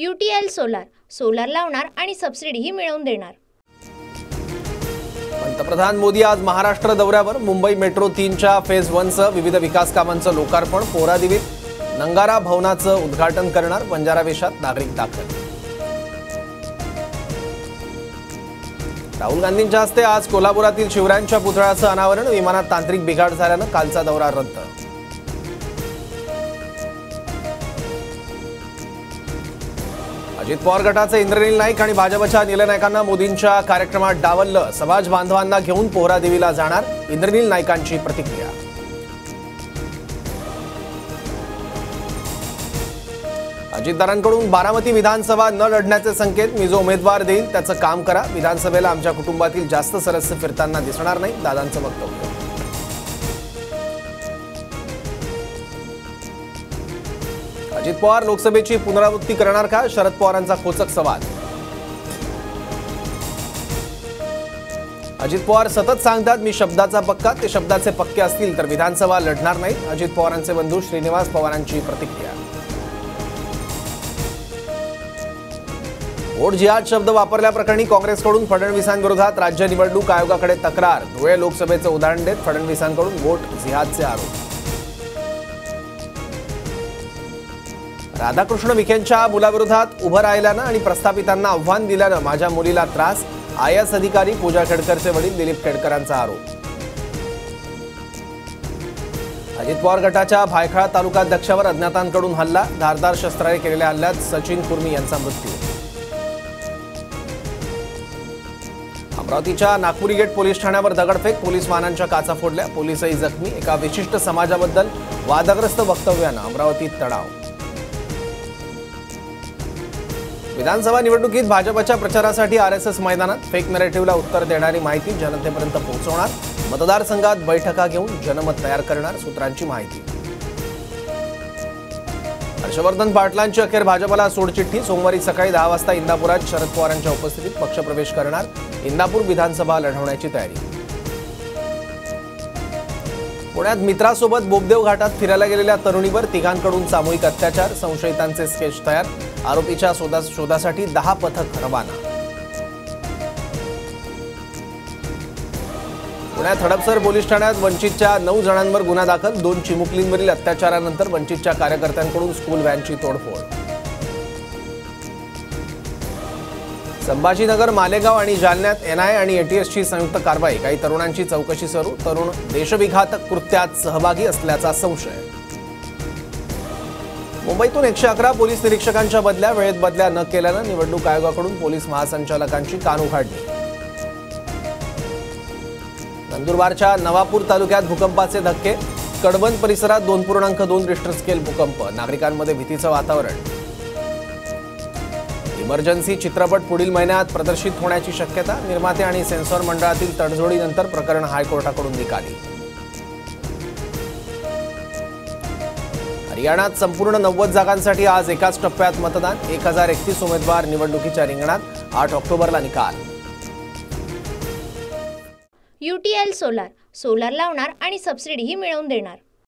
UTL solar लावणार आणि सबसिडीही मिळवून देणार। पंतप्रधान मोदी आज महाराष्ट्र दौऱ्यावर। मुंबई मेट्रो 3च्या फेज 1चं विविध विकास कामांचं लोकार्पण। पोरादिवीत नंगारा भवनाचं उद्घाटन करणार। बंजारा वेशात नागरिक दाखल। राहुल गांधींच्या हस्ते आज कोल्हापुरातील शिवरायांच्या पुतळ्याचं अनावरण। विमानात तांत्रिक बिघाड झाल्यानं कालचा दौरा रद्द। अजित पवार गटाचे इंद्रनील नाईक आणि भाजपच्या निलय नायकांना मोदींच्या कार्यक्रमात डावललं। समाज बांधवांना घेऊन पोहरादेवीला जाणार। इंद्रनील नाईकांची प्रतिक्रिया। अजितदारांकडून बारामती विधानसभा न लढण्याचे संकेत। मी जो उमेदवार देईल त्याचं काम करा। विधानसभेला आमच्या कुटुंबातील जास्त सदस्य फिरताना दिसणार नाही, दादांचं वक्तव्य। अजित पवार लोकसभेची पुनरावृत्ती करणार का? शरद पवारांचा खोचक सवाल। अजित पवार सतत सांगतात मी शब्दाचा पक्का, ते शब्दाचे पक्के असतील तर विधानसभा लढणार नाही। अजित पवारांचे बंधू श्रीनिवास पवारांची प्रतिक्रिया। वोट जिहाद शब्द वापरल्याप्रकरणी काँग्रेसकडून फडणवीसांविरोधात राज्य निवडणूक आयोगाकडे तक्रार। धुळे लोकसभेचं उदाहरण देत फडणवीसांकडून वोट जिहादचे आरोप। राधाकृष्ण विखेंच्या मुलाविरोधात उभं राहिल्यानं आणि प्रस्थापितांना आव्हान दिल्यानं माझ्या मुलीला त्रास। IAS अधिकारी पूजा खेडकरचे वडील दिलीप खेडकरांचा आरोप। अजित पवार गटाच्या भायखळा तालुकाध्यक्षावर अज्ञातांकडून हल्ला। धारदार शस्त्राने केलेल्या हल्ल्यात सचिन कुर्मी यांचा मृत्यू। अमरावतीच्या नागपुरी गेट पोलीस ठाण्यावर दगडफेक। पोलीस वाहनांच्या काचा फोडल्या। पोलीसही जखमी। एका विशिष्ट समाजाबद्दल वादग्रस्त वक्तव्यानं अमरावतीत तणाव। विधानसभा निवडणुकीत भाजपच्या प्रचारासाठी RSS मैदानात। फेक नरेटिव्हला उत्तर देणारी माहिती जनतेपर्यंत पोहोचवणार। मतदारसंघात बैठका घेऊन जनमत तयार करणार, सूत्रांची माहिती। हर्षवर्धन पाटलांची अखेर भाजपला सोडचिठ्ठी। सोमवारी सकाळी 10 वाजता इंदापुरात शरद पवारांच्या उपस्थितीत पक्षप्रवेश करणार। इंदापूर विधानसभा लढवण्याची तयारी। पुण्यात मित्रासोबत बोबदेव घाटात फिरायला गेलेल्या तरुणीवर तिघांकडून सामूहिक अत्याचार। संशयितांचे स्केच तयार। आरोपीच्या शोधासाठी 10 पथक रवाना। पुण्यात हडपसर पोलीस ठाण्यात वंचितच्या 9 जणांवर गुन्हा दाखल। 2 चिमुकलींवरील अत्याचारानंतर वंचितच्या कार्यकर्त्यांकडून स्कूल व्हॅनची तोडफोड। संभाजीनगर, मालेगाव आणि जालन्यात NIA आणि ATSची संयुक्त कारवाई। काही तरुणांची चौकशी सुरू। तरुण देशविघातक कृत्यात सहभागी असल्याचा संशय। मुंबईतून 111 पोलीस निरीक्षकांच्या बदल्या। वेळेत बदल्या न केल्यानं निवडणूक आयोगाकडून पोलीस महासंचालकांची कानउघाडणी। नंदुरबारच्या नवापूर तालुक्यात भूकंपाचे धक्के। कडबन परिसरात 2.2 रिश्टर स्केल भूकंप। नागरिकांमध्ये भीतीचं वातावरण। इमर्जन्सी चित्रपट पुढील महिन्यात प्रदर्शित होण्याची शक्यता। निर्माते आणि सेन्सॉर मंडळातील तडजोडीनंतर प्रकरण हायकोर्टाकडून निकाली। हरियाणात संपूर्ण 90 जागांसाठी आज एकाच टप्प्यात मतदान। 1031 उमेदवार निवडणुकीच्या रिंगणात। 8 ऑक्टोबरला निकाल। UTL सोलार लावणार आणि सबसिडीही मिळवून देणार।